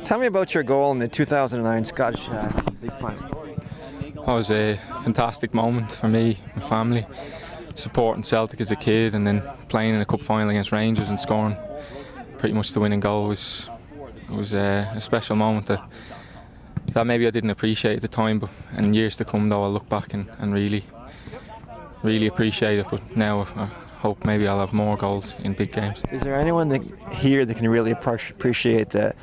Tell me about your goal in the 2009 Scottish League Final. That was a fantastic moment for me, my family, supporting Celtic as a kid, and then playing in a cup final against Rangers and scoring pretty much the winning goal was a special moment that maybe I didn't appreciate at the time, but in years to come though I'll look back and really appreciate it. But now I hope maybe I'll have more goals in big games. Is there anyone here that can really appreciate the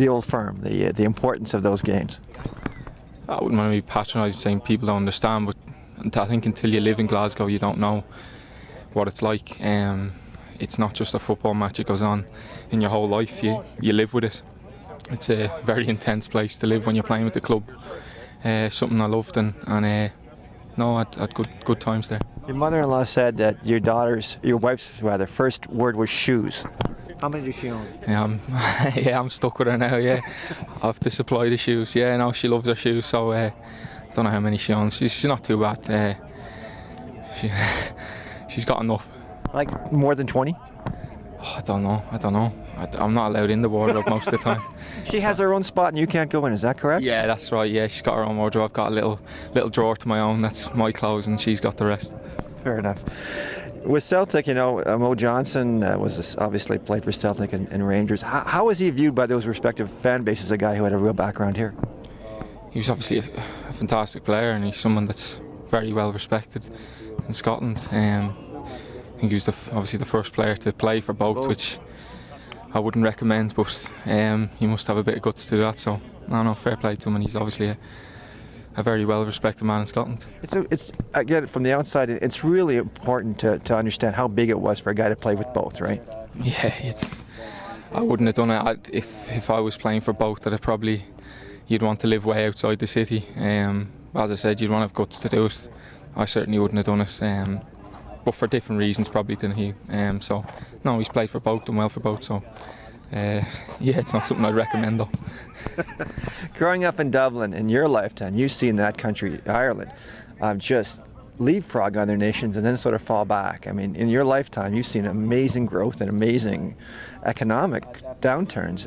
old firm, the importance of those games? I wouldn't want to be patronising saying people don't understand, but I think until you live in Glasgow you don't know what it's like. It's not just a football match, it goes on in your whole life. You live with it. It's a very intense place to live when you're playing with the club. Something I loved, and I had good times there. Your mother-in-law said that your wife's first word was shoes. How many does she own? I'm stuck with her now. Yeah, I have to supply the shoes. Yeah, no, she loves her shoes, so I don't know how many she owns. She's not too bad. She's got enough. Like more than 20? I don't know. I'm not allowed in the wardrobe most of the time. She has her own spot and you can't go in, is that correct? Yeah, that's right. Yeah, she's got her own wardrobe. I've got a little drawer to my own. That's my clothes, and she's got the rest. Fair enough. With Celtic, Mo Johnson was obviously played for Celtic and Rangers. How was he viewed by those respective fan bases, a guy who had a real background here? He was obviously a fantastic player, and he's someone that's very well respected in Scotland. I think he was obviously the first player to play for both, which I wouldn't recommend, but he must have a bit of guts to do that. So, no, fair play to him, and he's obviously a very well respected man in Scotland. It's I get it from the outside. It's really important to understand how big it was for a guy to play with both, right? Yeah, I wouldn't have done it if I was playing for both. You'd want to live way outside the city. As I said, you'd want to have guts to do it. I certainly wouldn't have done it, but for different reasons probably than he. So no, he's played for both, done well for both. So it's not something I'd recommend though. Growing up in Dublin in your lifetime, you've seen that country, Ireland, just leapfrog other nations and then sort of fall back. I mean, in your lifetime, you've seen amazing growth and amazing economic downturns.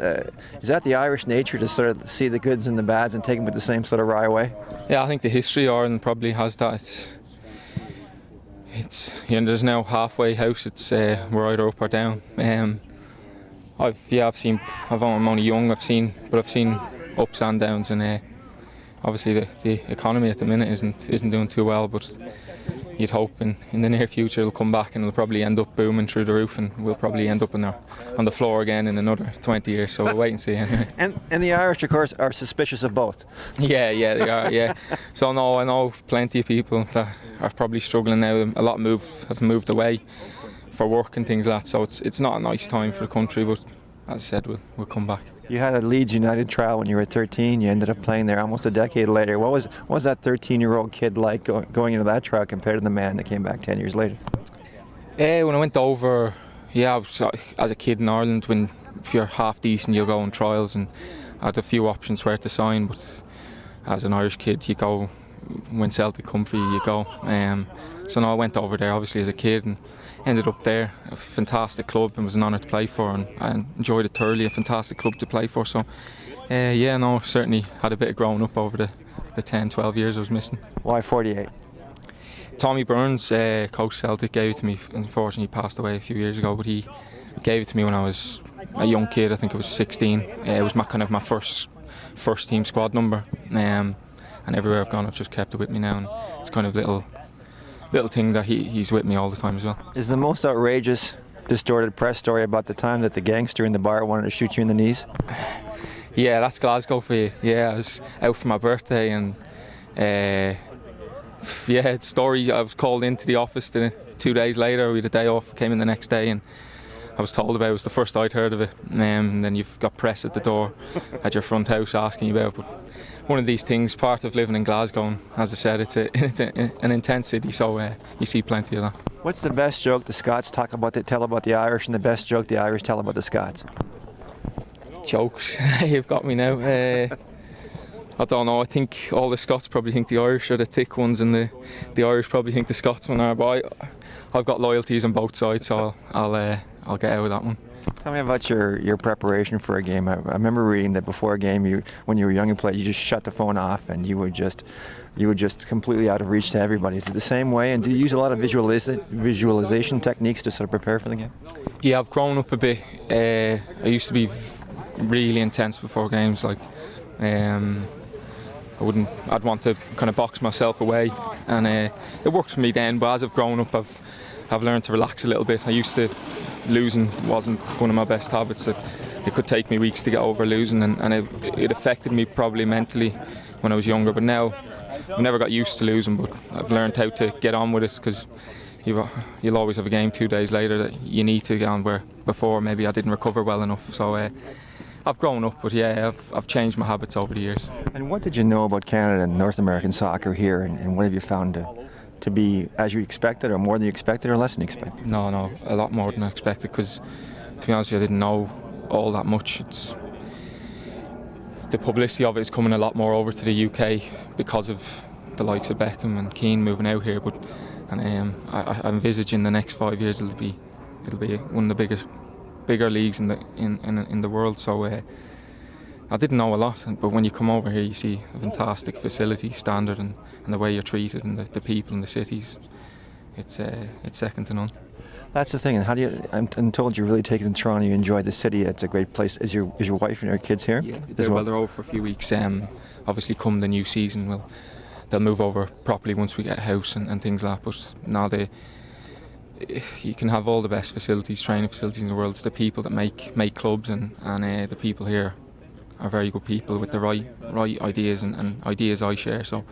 Is that the Irish nature to sort of see the goods and the bads and take them with the same sort of wry way? Yeah, I think the history of Ireland probably has that. It's there's now halfway house. It's we're either up or down. I'm only young. I've seen ups and downs, and obviously the economy at the minute isn't doing too well. But you'd hope in the near future it'll come back and it'll probably end up booming through the roof, and we'll probably end up on the floor again in another 20 years. So we'll wait and see. Anyway. And the Irish, of course, are suspicious of both. Yeah, they are. Yeah. So no, I know plenty of people that are probably struggling now. A lot have moved away for work and things like that. So it's not a nice time for the country, but as I said, we'll come back. You had a Leeds United trial when you were 13. You ended up playing there almost a decade later. What was that 13-year-old kid like going into that trial compared to the man that came back 10 years later? When I went over, I was, as a kid in Ireland, if you're half decent, you'll go on trials, and I had a few options where to sign. But as an Irish kid, you go when Celtic come for you, you go. So no, I went over there obviously as a kid and ended up there. A fantastic club, and was an honour to play for, and I enjoyed it thoroughly. A fantastic club to play for. So certainly had a bit of growing up over the 10-12 years I was missing. Why 48? Tommy Burns, coach Celtic, gave it to me. Unfortunately he passed away a few years ago, but he gave it to me when I was a young kid. I think I was 16. It was my first team squad number, and everywhere I've gone I've just kept it with me now, and it's kind of little thing that he's with me all the time as well. Is the most outrageous distorted press story about the time that the gangster in the bar wanted to shoot you in the knees? Yeah, that's Glasgow for you. Yeah, I was out for my birthday, and the story, I was called into the office 2 days later. We had a day off, came in the next day, and I was told about it. It was the first I'd heard of it. And then you've got press at the door at your front house asking you about it. But one of these things, part of living in Glasgow, and as I said, it's an intense city, so you see plenty of that. What's the best joke the Scots tell about the Irish, and the best joke the Irish tell about the Scots? Jokes, you've got me now. I don't know, I think all the Scots probably think the Irish are the thick ones, and the Irish probably think the Scotsmen are, but I've got loyalties on both sides, so I'll get out of that one. Tell me about your preparation for a game. I remember reading that before a game, when you were young and played, you just shut the phone off and you were just completely out of reach to everybody. Is it the same way? And do you use a lot of visualization techniques to sort of prepare for the game? Yeah, I've grown up a bit. I used to be really intense before games. Like, I'd want to kind of box myself away, and it works for me then. But as I've grown up, I've learned to relax a little bit. I used to losing wasn't one of my best habits. It could take me weeks to get over losing, and it affected me probably mentally when I was younger. But now I've never got used to losing, but I've learned how to get on with it, because you'll always have a game 2 days later that you need to get on, where before maybe I didn't recover well enough. So I've grown up, but yeah, I've changed my habits over the years. And what did you know about Canada and North American soccer here, and what have you found to be as you expected, or more than you expected, or less than you expected? No, a lot more than I expected, because to be honest with you, I didn't know all that much. The publicity of it is coming a lot more over to the UK because of the likes of Beckham and Keane moving out here. I envisage in the next 5 years it'll be one of the bigger leagues in the world. So I didn't know a lot, but when you come over here, you see a fantastic facility standard, and the way you're treated, and the people in the cities. It's second to none. That's the thing. And how do you? I'm told you're really taken to Toronto. You enjoy the city. It's a great place. Is your wife and your kids here? Yeah, they're over for a few weeks. Obviously, come the new season, they'll move over properly once we get a house and things like that. But now you can have all the best facilities, training facilities in the world. It's the people that make clubs, and the people here are very good people with the right ideas and ideas I share. So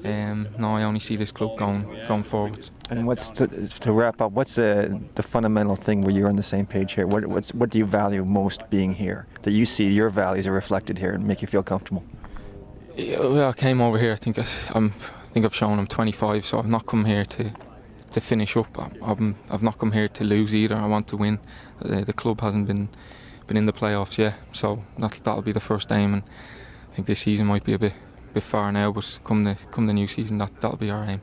no, I only see this club going forwards. And to wrap up, what's the fundamental thing where you're on the same page here? What do you value most being here, that you see your values are reflected here and make you feel comfortable? Yeah, well, I came over here. I think I've shown I'm 25, so I've not come here to finish up. I've not come here to lose either. I want to win. The club hasn't been in the playoffs yet, so that'll be the first aim. And I think this season might be a bit far now, but come the new season, that'll be our aim.